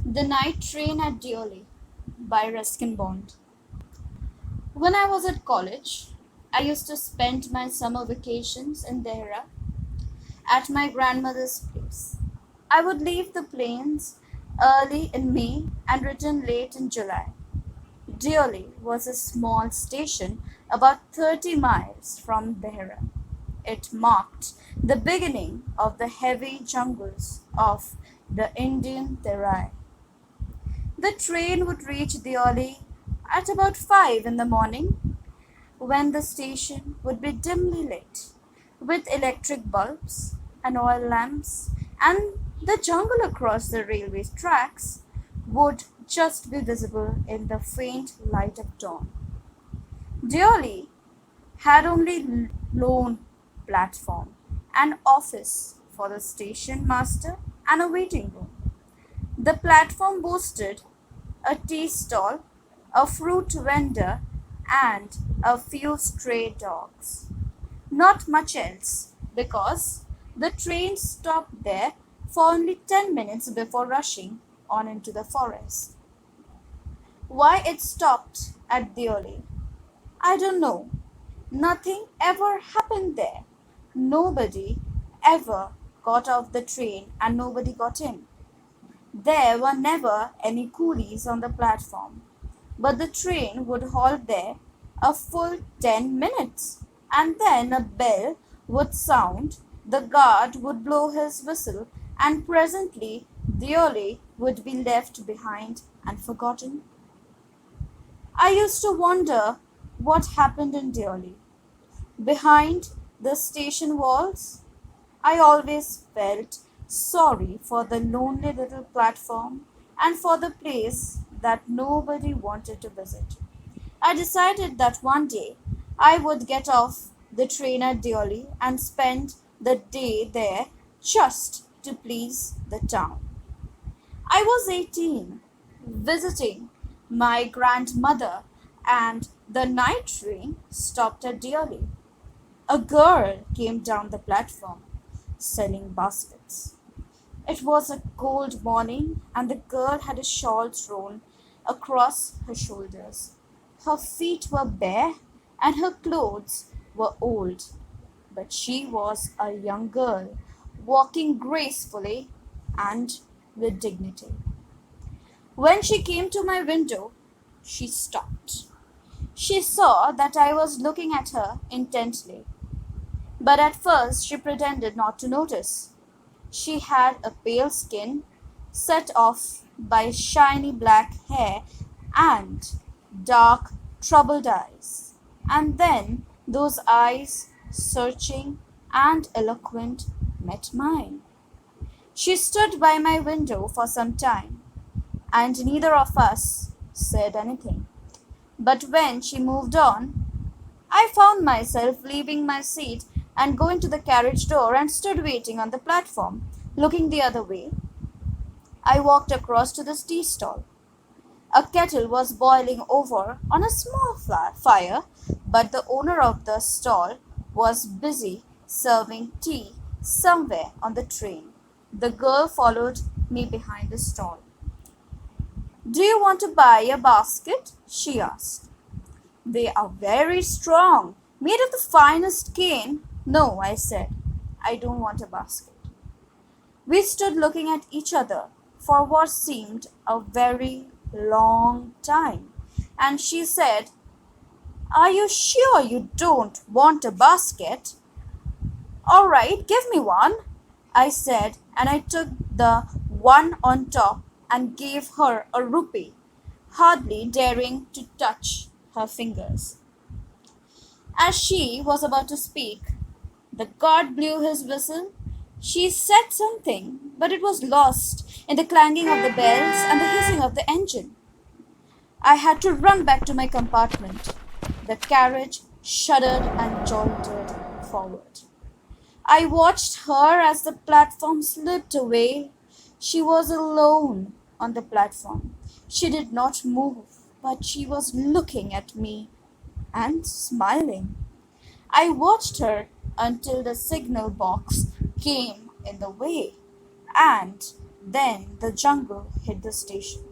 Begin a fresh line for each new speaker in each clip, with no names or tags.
The Night Train at Deoli by Ruskin Bond. When I was at college, I used to spend my summer vacations in Dehra at my grandmother's place. I would leave the plains early in May and return late in July. Deoli was a small station about 30 miles from Dehra. It marked the beginning of the heavy jungles of the Indian Terai. The train would reach Deoli at about 5 in the morning, when the station would be dimly lit with electric bulbs and oil lamps, and the jungle across the railway tracks would just be visible in the faint light of dawn. Deoli had only lone platform, an office for the station master, and a waiting room. The platform boasted a tea stall, a fruit vendor, and a few stray dogs. Not much else, because the train stopped there for only 10 minutes before rushing on into the forest. Why it stopped at Deoli, I don't know. Nothing ever happened there. Nobody ever got off the train and nobody got in. There were never any coolies on the platform, but the train would halt there a full 10 minutes, and then a bell would sound, the guard would blow his whistle, and presently Deoli would be left behind and forgotten. I used to wonder what happened in Deoli. Behind the station walls, I always felt sorry for the lonely little platform and for the place that nobody wanted to visit. I decided that one day I would get off the train at Deoli and spend the day there just to please the town. I was 18, visiting my grandmother, and the night train stopped at Deoli. A girl came down the platform selling baskets. It was a cold morning, and the girl had a shawl thrown across her shoulders. Her feet were bare, and her clothes were old, but she was a young girl, walking gracefully and with dignity. When she came to my window, she stopped. She saw that I was looking at her intently, but at first she pretended not to notice. She had a pale skin, set off by shiny black hair and dark, troubled eyes. And then those eyes, searching and eloquent, met mine. She stood by my window for some time, and neither of us said anything. But when she moved on, I found myself leaving my seat and going to the carriage door and stood waiting on the platform, looking the other way. I walked across to the tea stall. A kettle was boiling over on a small fire, but the owner of the stall was busy serving tea somewhere on the train. The girl followed me behind the stall. "Do you want to buy a basket?" she asked. "They are very strong, made of the finest cane." "No," I said, "I don't want a basket." We stood looking at each other for what seemed a very long time, and she said, "Are you sure you don't want a basket?" "All right, give me one," I said, and I took the one on top and gave her a rupee, hardly daring to touch her fingers. As she was about to speak, the guard blew his whistle. She said something, but it was lost in the clanging of the bells and the hissing of the engine. I had to run back to my compartment. The carriage shuddered and jolted forward. I watched her as the platform slipped away. She was alone on the platform. She did not move, but she was looking at me and smiling. I watched her until the signal box came in the way, and Then the jungle hid the station,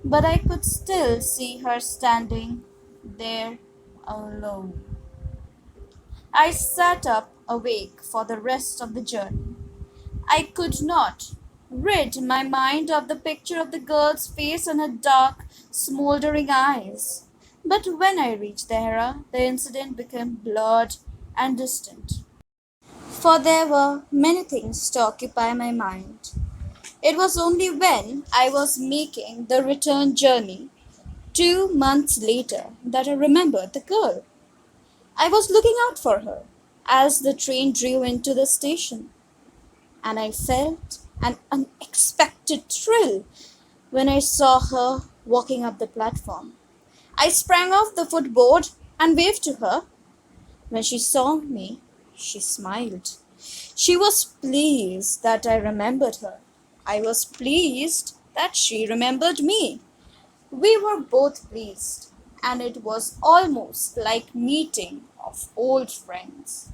but I could still see her standing there alone. I sat up awake for the rest of the journey. I could not rid my mind of the picture of the girl's face and her dark, smoldering eyes. But when I reached Dehra, the incident became blurred and distant, for there were many things to occupy my mind. It was only when I was making the return journey 2 months later that I remembered the girl. I was looking out for her as the train drew into the station, and I felt an unexpected thrill when I saw her walking up the platform. I sprang off the footboard and waved to her. When she saw me, she smiled. She was pleased that I remembered her. I was pleased that she remembered me. We were both pleased, and it was almost like meeting of old friends.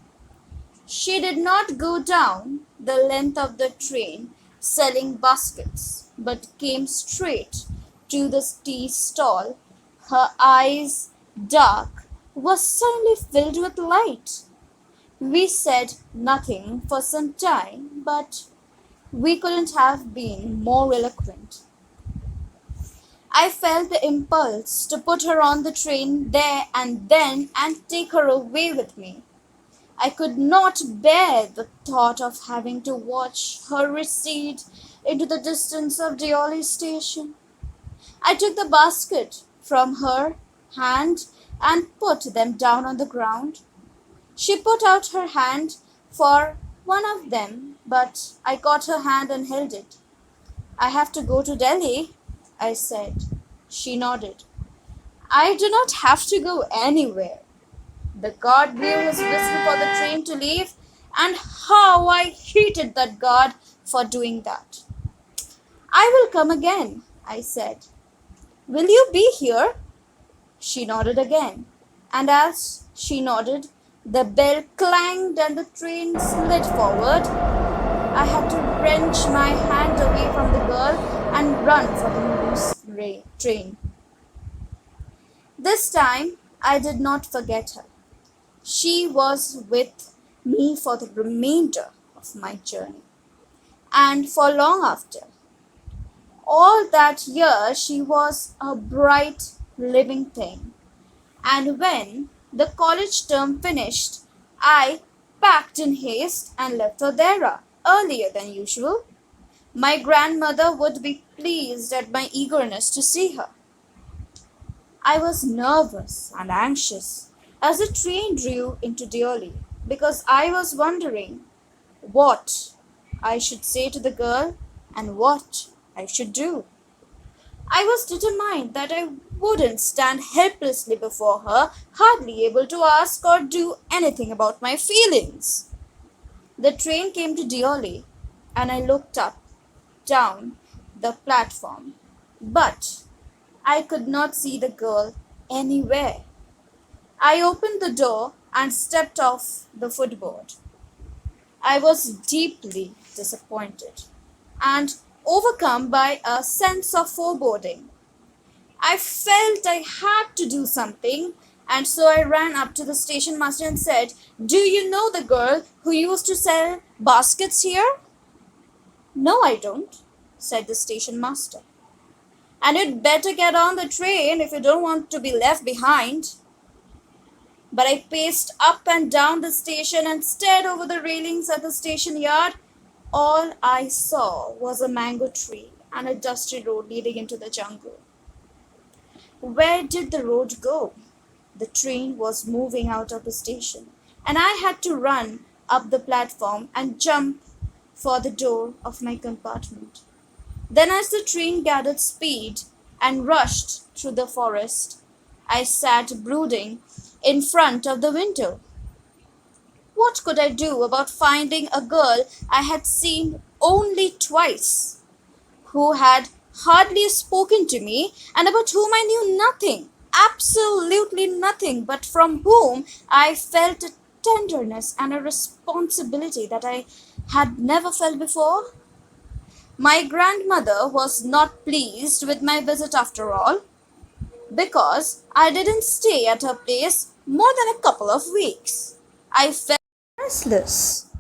She did not go down the length of the train selling baskets, but came straight to the tea stall. Her eyes, dark, were suddenly filled with light. We said nothing for some time, but we couldn't have been more eloquent. I felt the impulse to put her on the train there and then and take her away with me. I could not bear the thought of having to watch her recede into the distance of Deoli station. I took the basket from her hand and put them down on the ground. She put out her hand for one of them, but I caught her hand and held it. I have to go to Delhi, I said. She nodded. I do not have to go anywhere. The guard blew his whistle for the train to leave, and how I hated that guard for doing that. I will come again, I said. Will you be here? She nodded again, and as she nodded, the bell clanged and the train slid forward. I had to wrench my hand away from the girl and run for the loose train. This time, I did not forget her. She was with me for the remainder of my journey, and for long after. All that year, she was a bright, living thing. And when the college term finished, I packed in haste and left for Dehra earlier than usual. My grandmother would be pleased at my eagerness to see her. I was nervous and anxious as the train drew into Deoli because I was wondering what I should say to the girl and what I should do. I was determined that I wouldn't stand helplessly before her, hardly able to ask or do anything about my feelings. The train came to Deoli, and I looked up, down the platform, but I could not see the girl anywhere. I opened the door and stepped off the footboard. I was deeply disappointed and overcome by a sense of foreboding. I felt I had to do something, and so I ran up to the station master and said, Do you know the girl who used to sell baskets here? No, I don't, said the station master. And you'd better get on the train if you don't want to be left behind. But I paced up and down the station and stared over the railings at the station yard. All I saw was a mango tree and a dusty road leading into the jungle. Where did the road go? The train was moving out of the station, and I had to run up the platform and jump for the door of my compartment. Then, as the train gathered speed and rushed through the forest, I sat brooding in front of the window. What could I do about finding a girl I had seen only twice, who had hardly spoken to me, and about whom I knew nothing, absolutely nothing, but from whom I felt a tenderness and a responsibility that I had never felt before? My grandmother was not pleased with my visit after all, because I didn't stay at her place more than a couple of weeks. I felt restless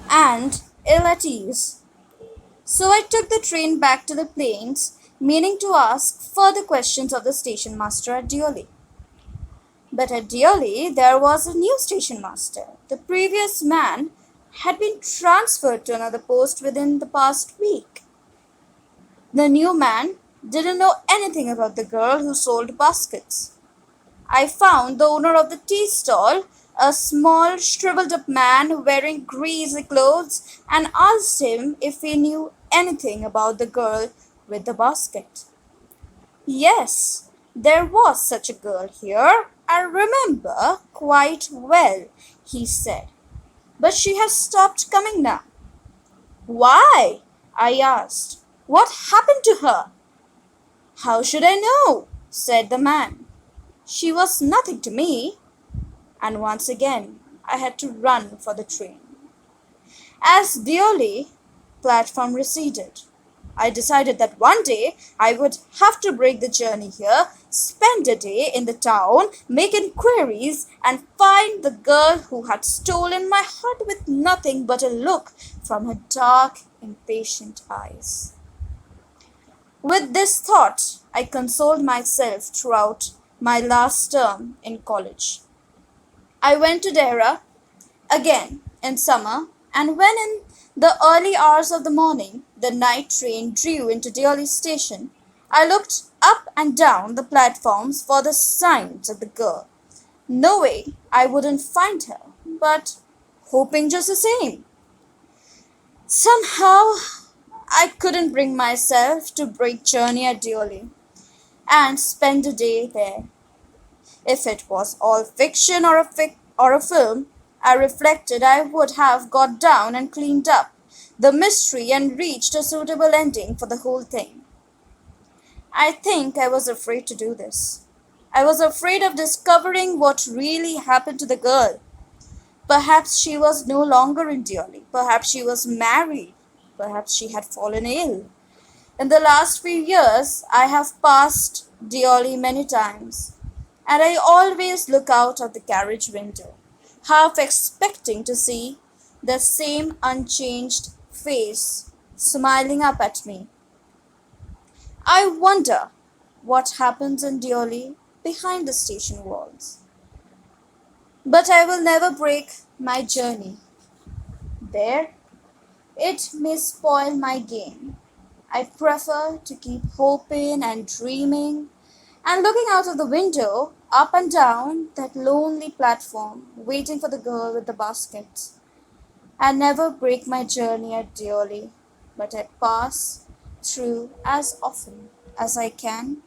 and ill at ease. So I took the train back to the plains, meaning to ask further questions of the station master at Deoli. But at Deoli, there was a new station master. The previous man had been transferred to another post within the past week. The new man didn't know anything about the girl who sold baskets. I found the owner of the tea stall, a small, shriveled up man wearing greasy clothes, and asked him if he knew anything about the girl with the basket. Yes, there was such a girl here, I remember quite well, he said. But she has stopped coming now. Why? I asked. What happened to her? How should I know? Said the man. She was nothing to me. And once again, I had to run for the train. As Deoli platform receded, I decided that one day I would have to break the journey here, spend a day in the town, make inquiries, and find the girl who had stolen my heart with nothing but a look from her dark, impatient eyes. With this thought, I consoled myself throughout my last term in college. I went to Dehra again in summer, and when in the early hours of the morning the night train drew into Deoli station, I looked up and down the platforms for the signs of the girl. No way I wouldn't find her, but hoping just the same. Somehow I couldn't bring myself to break journey at Deoli and spend a day there. If it was all fiction or a film, I reflected I would have got down and cleaned up the mystery and reached a suitable ending for the whole thing. I think I was afraid to do this. I was afraid of discovering what really happened to the girl. Perhaps she was no longer in Deoli. Perhaps she was married. Perhaps she had fallen ill. In the last few years, I have passed Deoli many times, and I always look out of the carriage window, half expecting to see the same unchanged face smiling up at me. I wonder what happens in Deoli behind the station walls. But I will never break my journey there. It may spoil my game. I prefer to keep hoping and dreaming and looking out of the window, up and down that lonely platform, waiting for the girl with the baskets. I never break my journey at Deoli, but I pass through as often as I can